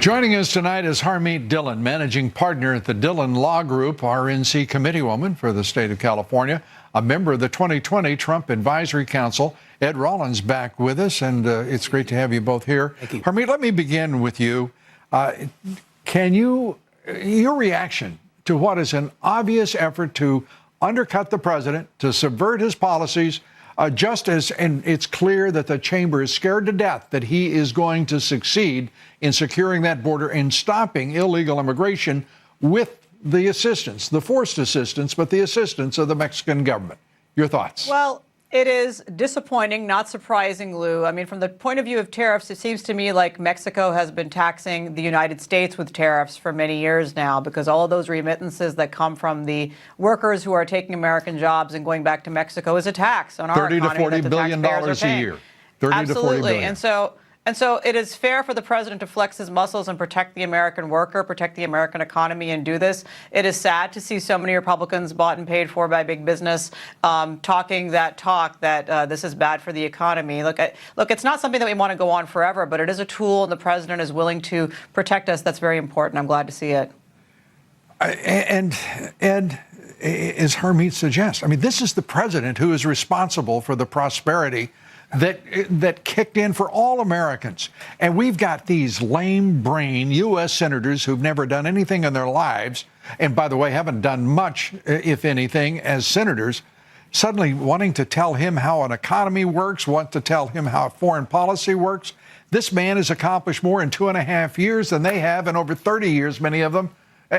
Joining us tonight is Harmeet Dhillon, managing partner at the Dhillon Law Group, RNC committeewoman for the state of California, a member of the 2020 Trump Advisory Council. Ed Rollins back with us, and it's great to have you both here. Thank you. Harmeet, let me begin with you. Your reaction to what is an obvious effort to undercut the president, to subvert his policies, and it's clear that the chamber is scared to death that he is going to succeed in securing that border and stopping illegal immigration with the assistance, the forced assistance, but the assistance of the Mexican government. Your thoughts? Well, it is disappointing, not surprising, Lou. I mean, from the point of view of tariffs, it seems to me like Mexico has been taxing the United States with tariffs for many years now, because all of those remittances that come from the workers who are taking American jobs and going back to Mexico is a tax on our economy. $30 to $40 billion a year. 30 Absolutely. to 40 billion. And so it is fair for the president to flex his muscles and protect the American worker, protect the American economy, and do this. It is sad to see so many Republicans bought and paid for by big business talking that talk that this is bad for the economy. Look, it's not something that we want to go on forever, but it is a tool, and the president is willing to protect us. That's very important. I'm glad to see it. And Ed, as Harmeet suggests, I mean, this is the president who is responsible for the prosperity that kicked in for all Americans. And we've got these lame-brain U.S. senators who've never done anything in their lives, and by the way, haven't done much, if anything, as senators, suddenly wanting to tell him how an economy works, want to tell him how foreign policy works. This man has accomplished more in 2.5 years than they have in over 30 years, many of them,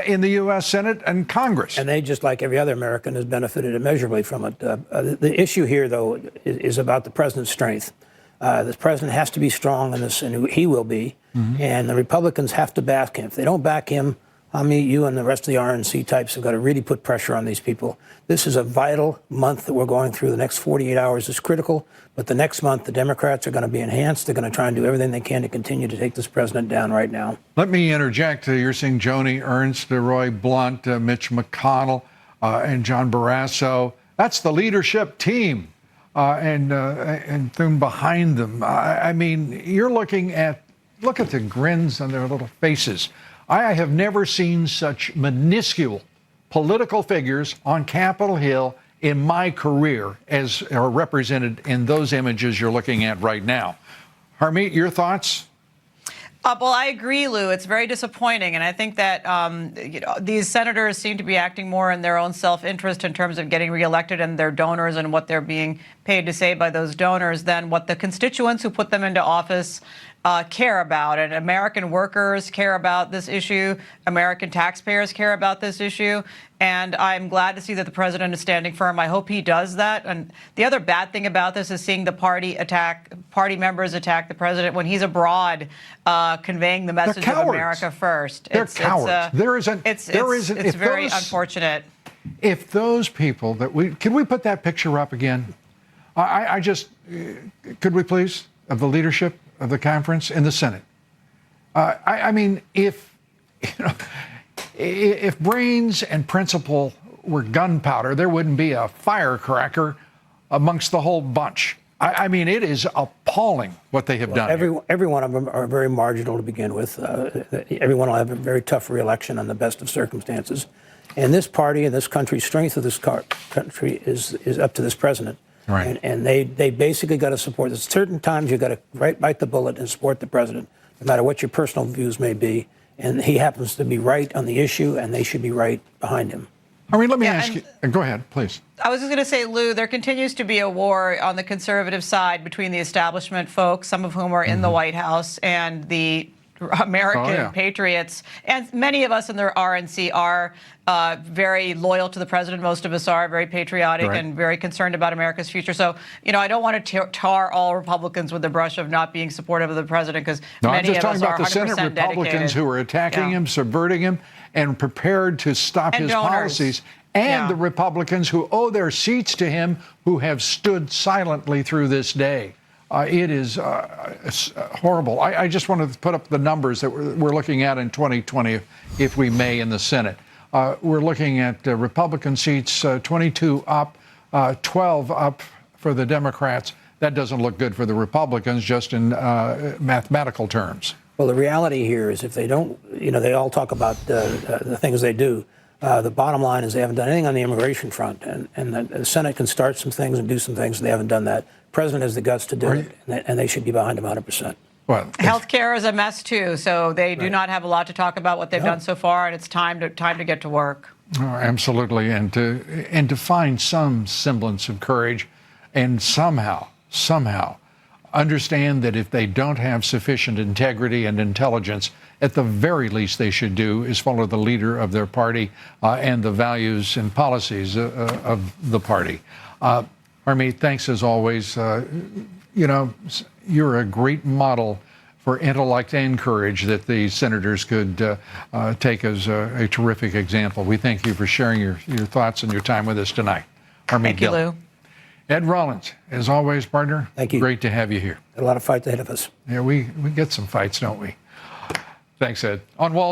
in the U.S. Senate and Congress. And they, just like every other American, has benefited immeasurably from it. The issue here, though, is about the president's strength. The president has to be strong in this, and he will be. Mm-hmm. And the Republicans have to back him. If they don't back him, you and the rest of the RNC types have got to really put pressure on these people. This is a vital month that we're going through. The next 48 hours is critical. But the next month, the Democrats are going to be enhanced. They're going to try and do everything they can to continue to take this president down right now. Let me interject. You're seeing Joni Ernst, Roy Blunt, Mitch McConnell, and John Barrasso. That's the leadership team, and them behind them. I mean, look at the grins on their little faces. I have never seen such minuscule political figures on Capitol Hill in my career as are represented in those images you're looking at right now. Harmeet, your thoughts? Well, I agree, Lou. It's very disappointing, and I think that these senators seem to be acting more in their own self-interest in terms of getting reelected and their donors and what they're being paid to say by those donors than what the constituents who put them into office care about. And American workers care about this issue. American taxpayers care about this issue. And I'm glad to see that the president is standing firm. I hope he does that. And the other bad thing about this is seeing the party members attack the president when he's abroad, conveying the message of America first. They're cowards. It's very unfortunate. If those people can we put that picture up again? Could we please, of the leadership of the conference in the Senate? I mean, if brains and principle were gunpowder, there wouldn't be a firecracker amongst the whole bunch. I mean, it is appalling what they have done. Every one of them are very marginal to begin with. Everyone will have a very tough reelection on the best of circumstances. And this party and this country's strength of this country is up to this president. Right. And they basically got to support this. Certain times you got to bite the bullet and support the president, no matter what your personal views may be. And he happens to be right on the issue, and they should be right behind him. I mean, let me ask you. Go ahead, please. I was just going to say, Lou, there continues to be a war on the conservative side between the establishment folks, some of whom are in the White House, and the American patriots. And many of us in the RNC are very loyal to the president. Most of us are very patriotic and very concerned about America's future. So, I don't want to tar all Republicans with the brush of not being supportive of the president, because many of us are 100% dedicated. I'm just talking about the Senate Republicans who are attacking him, subverting him, and prepared to stop his policies. And the Republicans who owe their seats to him, who have stood silently through this day. It is horrible. I just want to put up the numbers that we're looking at in 2020, if we may, in the Senate. We're looking at Republican seats 22 up, 12 up for the Democrats. That doesn't look good for the Republicans, just in mathematical terms. Well, the reality here is if they don't, they all talk about the things they do. The bottom line is they haven't done anything on the immigration front, and the Senate can start some things and do some things, and they haven't done that. The president has the guts to do it, and they should be behind him 100%. Well, healthcare is a mess too, so they do not have a lot to talk about what they've done so far, and it's time to get to work. Oh, absolutely, and to find some semblance of courage, and somehow understand that if they don't have sufficient integrity and intelligence, at the very least they should do is follow the leader of their party and the values and policies of the party. Harmeet, thanks as always. You're a great model for intellect and courage that the senators could take as a terrific example. We thank you for sharing your thoughts and your time with us tonight. Harmeet Thank you, Dhillon. Lou. Ed Rollins, as always, partner. Thank you. Great to have you here. A lot of fights ahead of us. Yeah, we get some fights, don't we? Thanks, Ed. On Wall